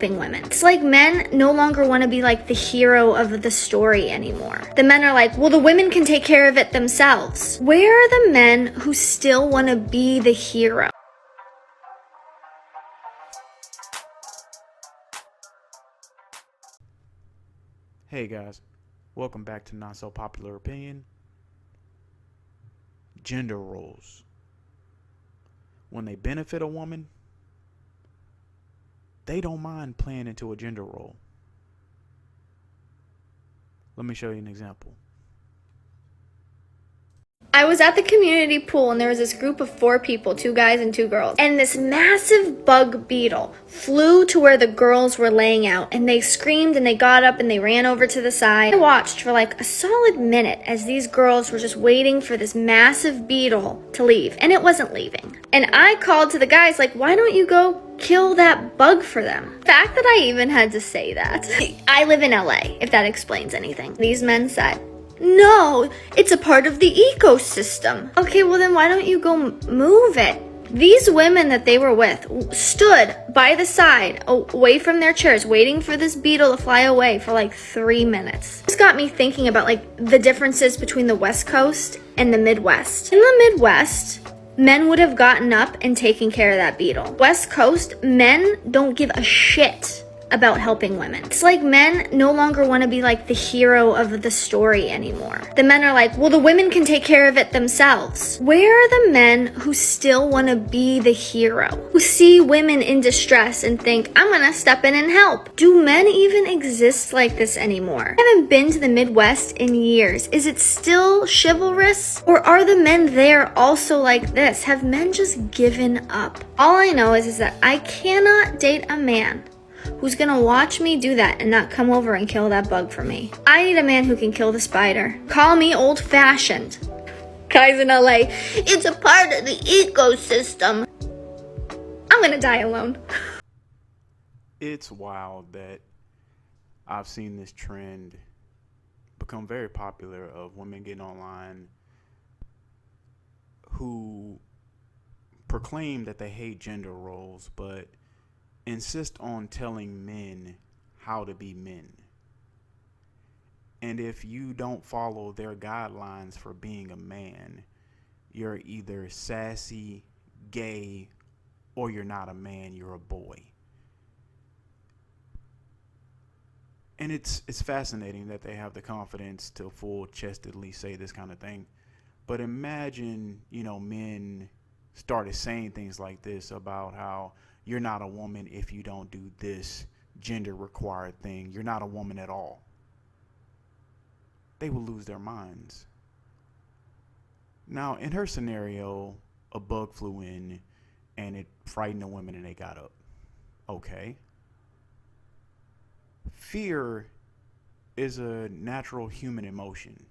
women. It's like men no longer want to be like the hero of the story anymore. The men are like, well, the women can take care of it themselves. Where are the men who still want to be the hero? Hey guys, welcome back to Not So Popular Opinion. Gender roles. When they benefit a woman, they don't mind playing into a gender role. Let me show you an example. I was at the community pool and there was this group of 4 people, 2 guys and 2 girls. And this massive bug beetle flew to where the girls were laying out and they screamed and they got up and they ran over to the side. I watched for like a solid minute as these girls were just waiting for this massive beetle to leave, and it wasn't leaving. And I called to the guys like, why don't you go kill that bug for them? The fact that I even had to say that. I live in LA, if that explains anything. These men said, no, it's a part of the ecosystem. Okay, well then why don't you go move it? These women that they were with stood by the side, away from their chairs, waiting for this beetle to fly away for like 3 minutes. This got me thinking about like the differences between the West Coast and the Midwest. In the Midwest, men would have gotten up and taken care of that beetle. West Coast, men don't give a shit about helping women. It's like men no longer want to be like the hero of the story anymore. The men are like, well, the women can take care of it themselves. Where are the men who still want to be the hero? Who see women in distress and think, I'm gonna step in and help? Do men even exist like this anymore? I haven't been to the Midwest in years. Is it still chivalrous? Or are the men there also like this? Have men just given up? All I know is that I cannot date a man who's gonna watch me do that and not come over and kill that bug for me. I need a man who can kill the spider. Call me old-fashioned. Guys in LA, it's a part of the ecosystem. I'm gonna die alone. It's wild that I've seen this trend become very popular of women getting online who proclaim that they hate gender roles, but insist on telling men how to be men. And if you don't follow their guidelines for being a man, you're either sassy, gay, or you're not a man, you're a boy. And it's fascinating that they have the confidence to full-chestedly say this kind of thing. But imagine, men started saying things like this about how you're not a woman if you don't do this gender required thing. You're not a woman at all. They will lose their minds. Now, in her scenario, a bug flew in and it frightened the women and they got up. Okay. Fear is a natural human emotion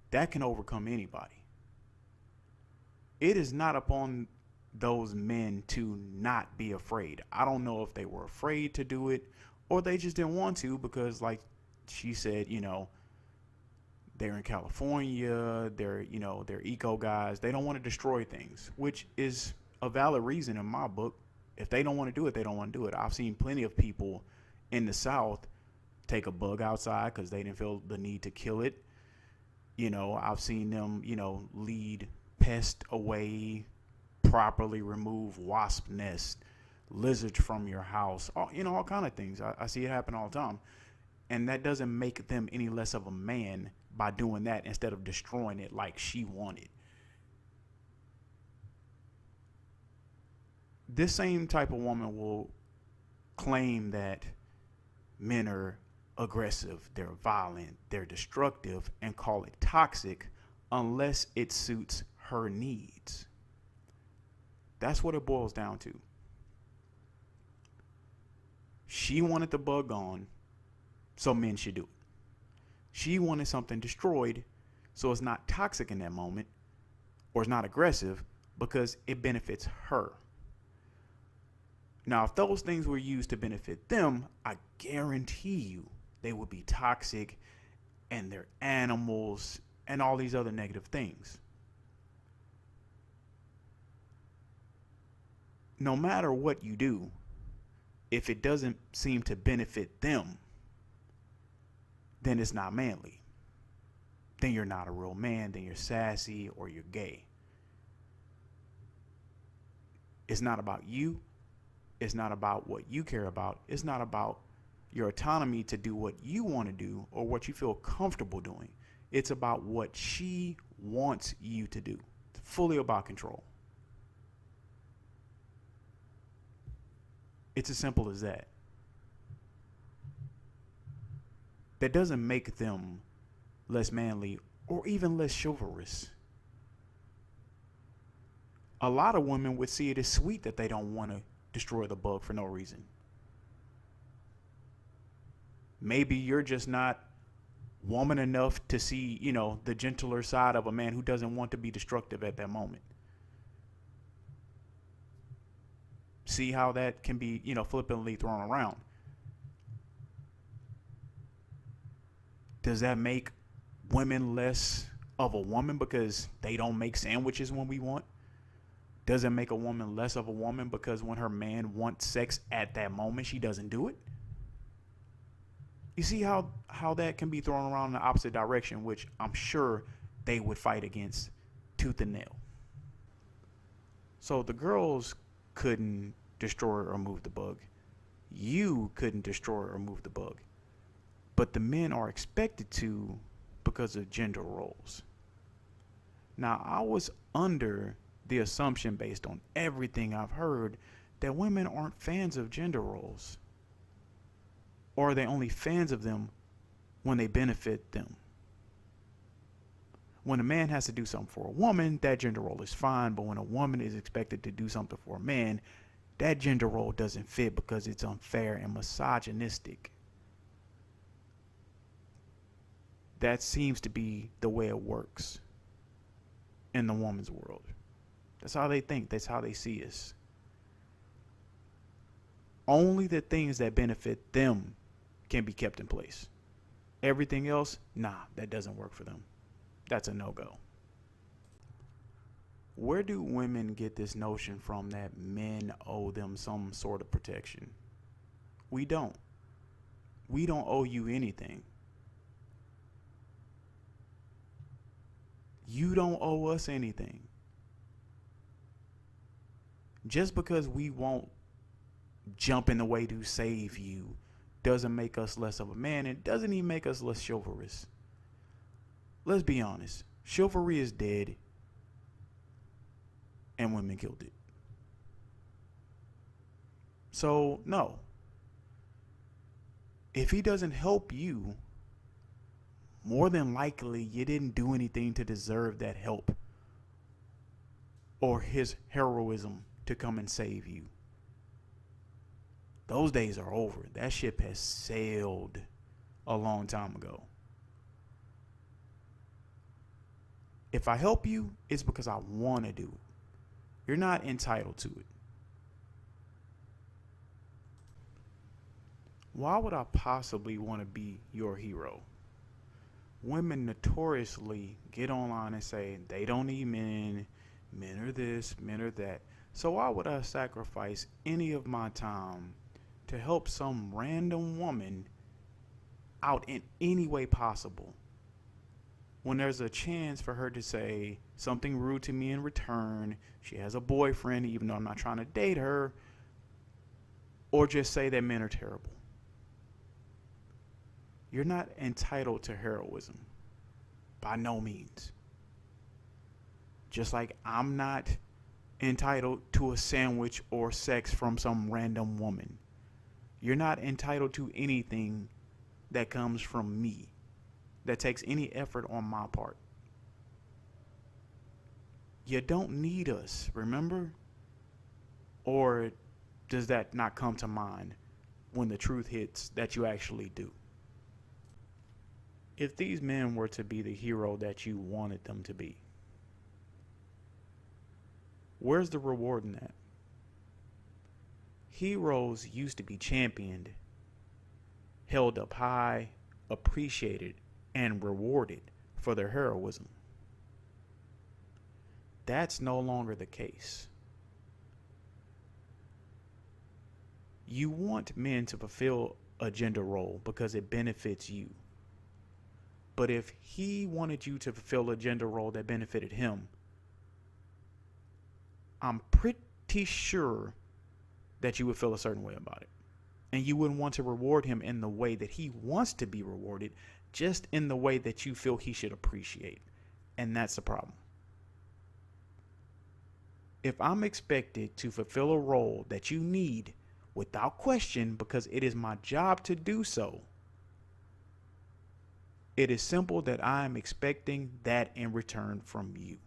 that can overcome anybody. It is not upon those men to not be afraid. I don't know if they were afraid to do it or they just didn't want to because, like she said, they're in California, they're eco guys. They don't want to destroy things, which is a valid reason in my book. If they don't want to do it, they don't want to do it. I've seen plenty of people in the South take a bug outside because they didn't feel the need to kill it. I've seen them, lead pests away, properly remove wasp nests, lizards from your house, all kind of things. I see it happen all the time. And that doesn't make them any less of a man by doing that instead of destroying it like she wanted. This same type of woman will claim that men are aggressive, they're violent, they're destructive, and call it toxic unless it suits her needs. That's what it boils down to. She wanted the bug gone, so men should do it. She wanted something destroyed, so it's not toxic in that moment, or it's not aggressive, because it benefits her. Now, if those things were used to benefit them, I guarantee you they would be toxic and they're animals and all these other negative things. No matter what you do, if it doesn't seem to benefit them, then it's not manly. Then you're not a real man. Then you're sassy or you're gay. It's not about you. It's not about what you care about. It's not about your autonomy to do what you want to do or what you feel comfortable doing. It's about what she wants you to do. It's fully about control. It's as simple as that. That doesn't make them less manly or even less chivalrous. A lot of women would see it as sweet that they don't want to destroy the bug for no reason. Maybe you're just not woman enough to see, the gentler side of a man who doesn't want to be destructive at that moment. See how that can be, flippantly thrown around. Does that make women less of a woman because they don't make sandwiches when we want? Does it make a woman less of a woman because when her man wants sex at that moment, she doesn't do it? You see how that can be thrown around in the opposite direction, which I'm sure they would fight against tooth and nail. So the girls couldn't destroy or remove the bug. You couldn't destroy or remove the bug. But the men are expected to because of gender roles. Now, I was under the assumption, based on everything I've heard, that women aren't fans of gender roles. Or are they only fans of them when they benefit them? When a man has to do something for a woman, that gender role is fine. But when a woman is expected to do something for a man, that gender role doesn't fit because it's unfair and misogynistic. That seems to be the way it works in the woman's world. That's how they think. That's how they see us. Only the things that benefit them can be kept in place. Everything else, that doesn't work for them. That's a no-go. Where do women get this notion from that men owe them some sort of protection? We don't. We don't owe you anything. You don't owe us anything. Just because we won't jump in the way to save you doesn't make us less of a man. It doesn't even make us less chivalrous. Let's be honest. Chivalry is dead, and women killed it. So, no. If he doesn't help you, more than likely you didn't do anything to deserve that help or his heroism to come and save you. Those days are over. That ship has sailed a long time ago. If I help you, it's because I want to do it. You're not entitled to it. Why would I possibly want to be your hero? Women notoriously get online and say they don't need men, men are this, men are that. So why would I sacrifice any of my time to help some random woman out in any way possible when there's a chance for her to say something rude to me in return, she has a boyfriend even though I'm not trying to date her, or just say that men are terrible? You're not entitled to heroism. By no means. Just like I'm not entitled to a sandwich or sex from some random woman. You're not entitled to anything that comes from me, that takes any effort on my part. You don't need us, remember? Or does that not come to mind when the truth hits that you actually do? If these men were to be the hero that you wanted them to be, where's the reward in that? Heroes used to be championed, held up high, appreciated, and rewarded for their heroism. That's no longer the case. You want men to fulfill a gender role because it benefits you. But if he wanted you to fulfill a gender role that benefited him, I'm pretty sure that you would feel a certain way about it. And you wouldn't want to reward him in the way that he wants to be rewarded, just in the way that you feel he should appreciate. And that's the problem. If I'm expected to fulfill a role that you need without question because it is my job to do so, it is simple that I am expecting that in return from you.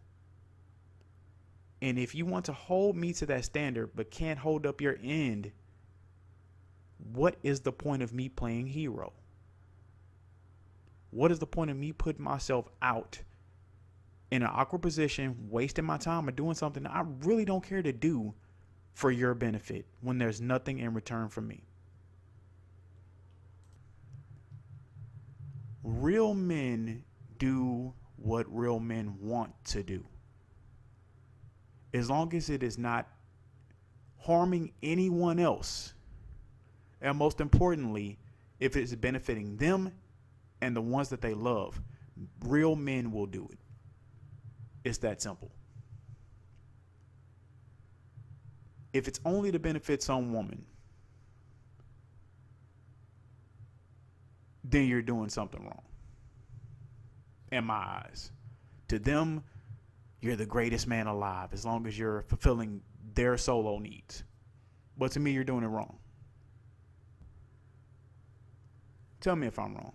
And if you want to hold me to that standard but can't hold up your end, what is the point of me playing hero? What is the point of me putting myself out in an awkward position, wasting my time or doing something I really don't care to do for your benefit when there's nothing in return from me? Real men do what real men want to do. As long as it is not harming anyone else. And most importantly, if it's benefiting them and the ones that they love, real men will do it. It's that simple. If it's only to benefit some woman, then you're doing something wrong. In my eyes. To them, you're the greatest man alive as long as you're fulfilling their solo needs. But to me, you're doing it wrong. Tell me if I'm wrong.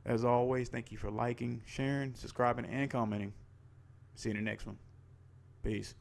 As always, thank you for liking, sharing, subscribing, and commenting. See you in the next one. Peace.